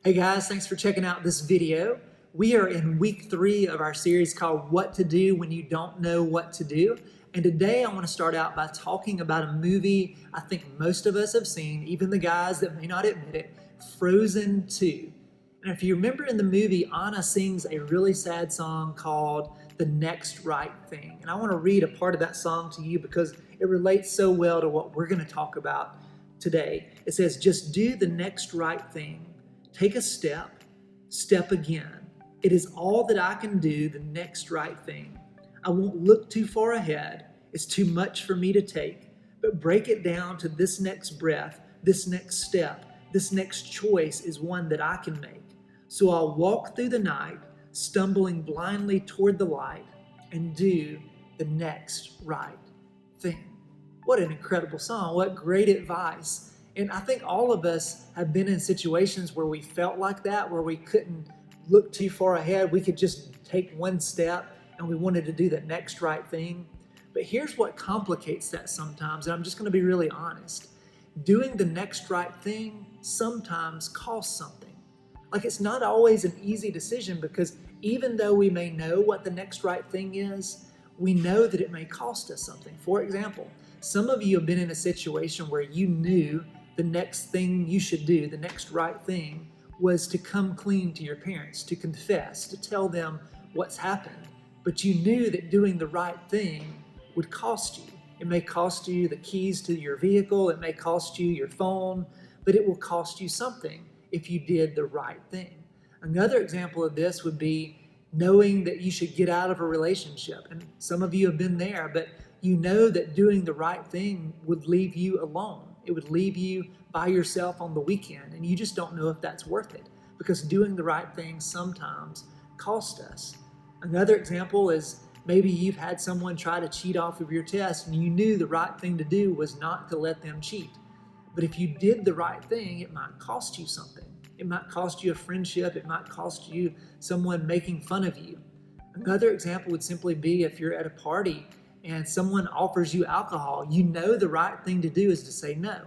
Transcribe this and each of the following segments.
Hey guys, thanks for checking out this video. We are in week 3 of our series called What to Do When You Don't Know What to Do. And today I want to start out by talking about a movie I think most of us have seen, even the guys that may not admit it, Frozen 2. And if you remember in the movie, Anna sings a really sad song called The Next Right Thing. And I want to read a part of that song to you because it relates so well to what we're going to talk about today. It says, "Just do the next right thing. Take a step, step again. It is all that I can do, the next right thing. I won't look too far ahead. It's too much for me to take. But break it down to this next breath, this next step, this next choice is one that I can make. So I'll walk through the night, stumbling blindly toward the light, and do the next right thing." What an incredible song. What great advice. And I think all of us have been in situations where we felt like that, where we couldn't look too far ahead. We could just take one step and we wanted to do the next right thing. But here's what complicates that sometimes, and I'm just going to be really honest. Doing the next right thing sometimes costs something. Like, it's not always an easy decision because even though we may know what the next right thing is, we know that it may cost us something. For example, some of you have been in a situation where you knew the next thing you should do, the next right thing, was to come clean to your parents, to confess, to tell them what's happened. But you knew that doing the right thing would cost you. It may cost you the keys to your vehicle, it may cost you your phone, but it will cost you something if you did the right thing. Another example of this would be knowing that you should get out of a relationship. And some of you have been there, but you know that doing the right thing would leave you alone. It would leave you by yourself on the weekend, and you just don't know if that's worth it because doing the right thing sometimes costs us. Another example is maybe you've had someone try to cheat off of your test and you knew the right thing to do was not to let them cheat. But if you did the right thing, it might cost you something. It might cost you a friendship. It might cost you someone making fun of you. Another example would simply be if you're at a party and someone offers you alcohol, you know the right thing to do is to say no.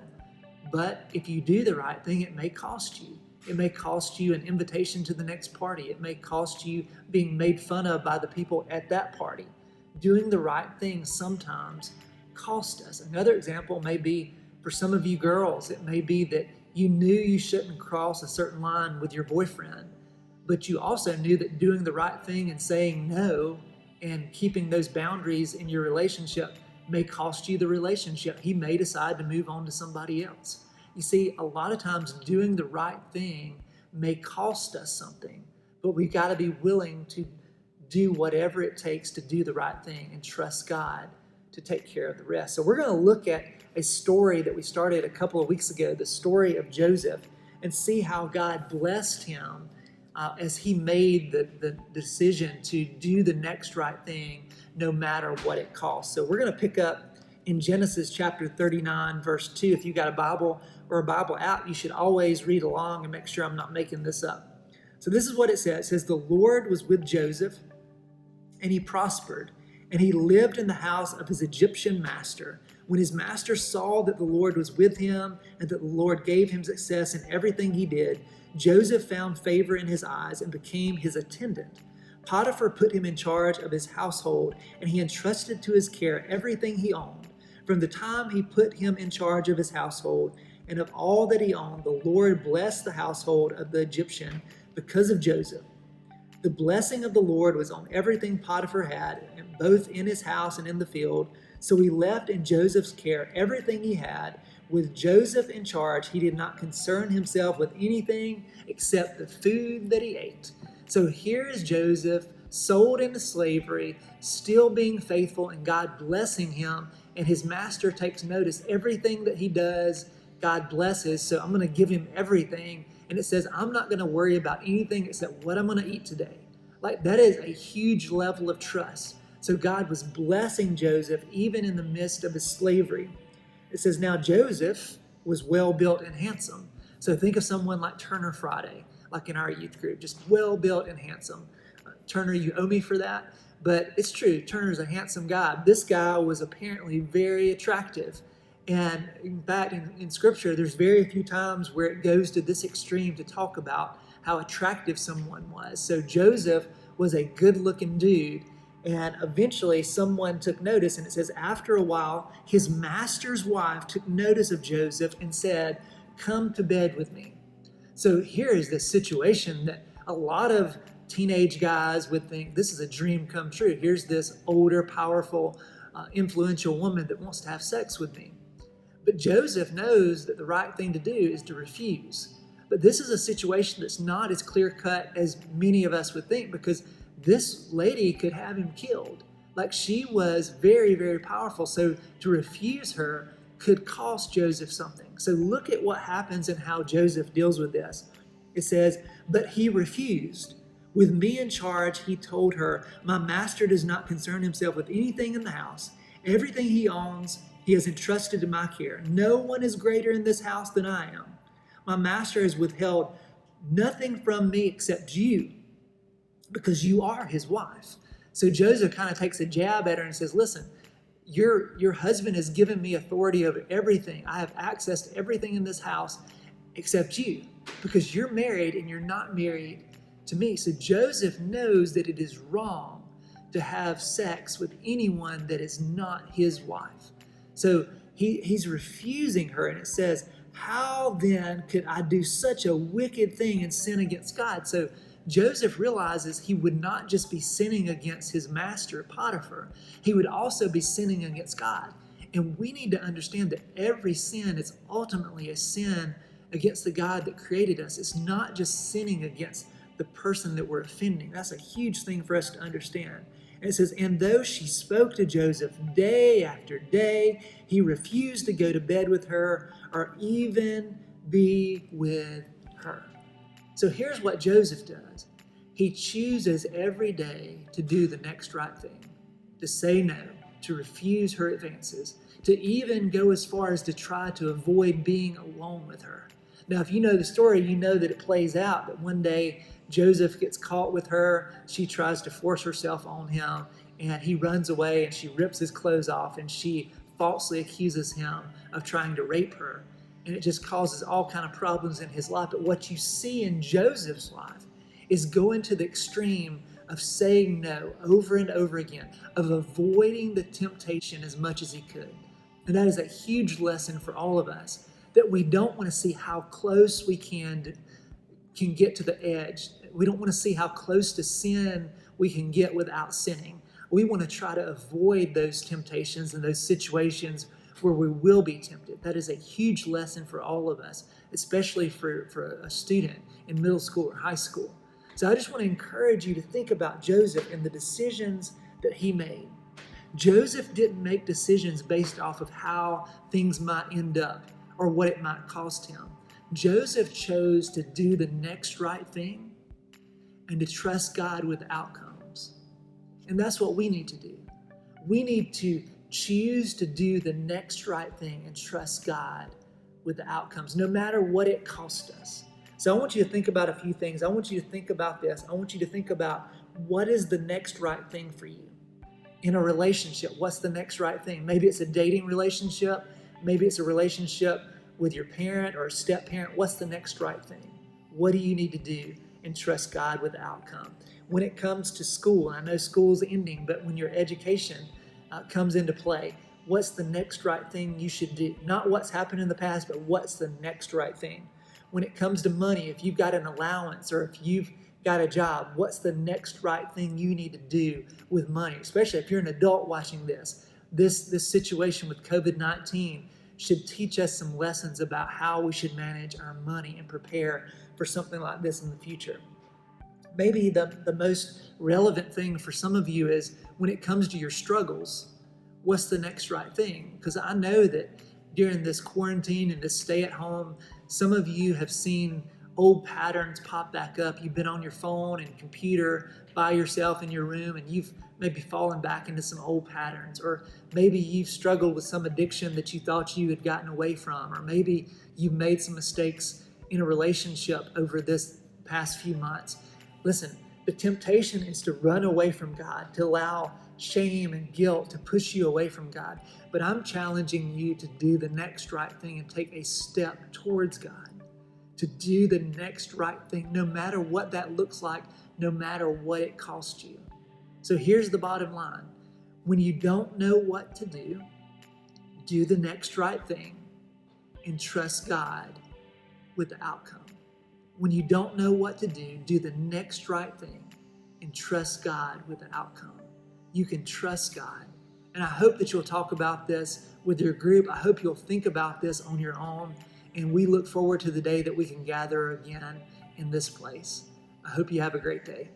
But if you do the right thing, it may cost you. It may cost you an invitation to the next party. It may cost you being made fun of by the people at that party. Doing the right thing sometimes costs us. Another example may be for some of you girls, it may be that you knew you shouldn't cross a certain line with your boyfriend, but you also knew that doing the right thing and saying no and keeping those boundaries in your relationship may cost you the relationship. He may decide to move on to somebody else. You see, a lot of times doing the right thing may cost us something, but we've got to be willing to do whatever it takes to do the right thing and trust God to take care of the rest. So we're going to look at a story that we started a couple of weeks ago, the story of Joseph, and see how God blessed him as he made the decision to do the next right thing no matter what it costs. So we're going to pick up in Genesis chapter 39, verse 2. If you got a Bible or a Bible app, you should always read along and make sure I'm not making this up. So this is what it says. It says, "The Lord was with Joseph, and he prospered, and he lived in the house of his Egyptian master. When his master saw that the Lord was with him and that the Lord gave him success in everything he did, Joseph found favor in his eyes and became his attendant. Potiphar put him in charge of his household, and he entrusted to his care everything he owned. From the time he put him in charge of his household and of all that he owned, the Lord blessed the household of the Egyptian because of Joseph. The blessing of the Lord was on everything Potiphar had, both in his house and in the field. So he left in Joseph's care everything he had. With Joseph in charge, he did not concern himself with anything except the food that he ate." So here is Joseph, sold into slavery, still being faithful, and God blessing him. And his master takes notice. Everything that he does, God blesses. So I'm going to give him everything. And it says, I'm not going to worry about anything except what I'm going to eat today. Like, that is a huge level of trust. So God was blessing Joseph even in the midst of his slavery. It says, now Joseph was well built and handsome. So think of someone like Turner Friday, like in our youth group, just well built and handsome. Turner, you owe me for that. But it's true, Turner's a handsome guy. This guy was apparently very attractive. And in fact, in Scripture, there's very few times where it goes to this extreme to talk about how attractive someone was. So Joseph was a good-looking dude, and eventually someone took notice, and it says, after a while, his master's wife took notice of Joseph and said, "Come to bed with me." So here is this situation that a lot of teenage guys would think this is a dream come true. Here's this older, powerful, influential woman that wants to have sex with me. But Joseph knows that the right thing to do is to refuse. But this is a situation that's not as clear cut as many of us would think, because this lady could have him killed. Like, she was very, very powerful. So to refuse her could cost Joseph something. So look at what happens and how Joseph deals with this. It says, "But he refused. With me in charge, he told her, 'My master does not concern himself with anything in the house. Everything he owns, he has entrusted to my care. No one is greater in this house than I am. My master has withheld nothing from me except you, because you are his wife.'" So Joseph kind of takes a jab at her and says, "Listen, your husband has given me authority over everything. I have access to everything in this house except you, because you're married and you're not married to me." So Joseph knows that it is wrong to have sex with anyone that is not his wife. So he's refusing her, and it says, "How then could I do such a wicked thing and sin against God?" So Joseph realizes he would not just be sinning against his master, Potiphar, he would also be sinning against God. And we need to understand that every sin is ultimately a sin against the God that created us. It's not just sinning against the person that we're offending. That's a huge thing for us to understand. And it says, "And though she spoke to Joseph day after day, he refused to go to bed with her or even be with her." So here's what Joseph does. He chooses every day to do the next right thing, to say no, to refuse her advances, to even go as far as to try to avoid being alone with her. Now, if you know the story, you know that it plays out that one day Joseph gets caught with her. She tries to force herself on him, and he runs away, and she rips his clothes off, and she falsely accuses him of trying to rape her. And it just causes all kind of problems in his life. But what you see in Joseph's life is going to the extreme of saying no over and over again, of avoiding the temptation as much as he could. And that is a huge lesson for all of us, that we don't want to see how close we can get to the edge. We don't want to see how close to sin we can get without sinning. We want to try to avoid those temptations and those situations where we will be tempted. That is a huge lesson for all of us, especially for a student in middle school or high school. So I just want to encourage you to think about Joseph and the decisions that he made. Joseph didn't make decisions based off of how things might end up or what it might cost him. Joseph chose to do the next right thing and to trust God with outcomes. And that's what we need to do. We need to choose to do the next right thing and trust God with the outcomes, no matter what it costs us. So I want you to think about a few things. I want you to think about this. I want you to think about, what is the next right thing for you? In a relationship, what's the next right thing? Maybe it's a dating relationship. Maybe it's a relationship with your parent or a step-parent. What's the next right thing? What do you need to do? And trust God with the outcome. When it comes to school, I know school's ending, but when your education comes into play, what's the next right thing you should do? Not what's happened in the past, but what's the next right thing? When it comes to money, if you've got an allowance or if you've got a job, what's the next right thing you need to do with money? Especially if you're an adult watching this. This situation with COVID-19 should teach us some lessons about how we should manage our money and prepare for something like this in the future. Maybe the most relevant thing for some of you is, when it comes to your struggles, what's the next right thing? Because I know that during this quarantine and this stay at home, some of you have seen old patterns pop back up. You've been on your phone and computer by yourself in your room, and you've maybe fallen back into some old patterns. Or maybe you've struggled with some addiction that you thought you had gotten away from. Or maybe you've made some mistakes in a relationship over this past few months. Listen, the temptation is to run away from God, to allow shame and guilt to push you away from God. But I'm challenging you to do the next right thing and take a step towards God, to do the next right thing, no matter what that looks like, no matter what it costs you. So here's the bottom line. When you don't know what to do the next right thing and trust God with the outcome. When you don't know what to do the next right thing and trust God with the outcome. You can trust God. And I hope that you'll talk about this with your group. I hope you'll think about this on your own. And we look forward to the day that we can gather again in this place. I hope you have a great day.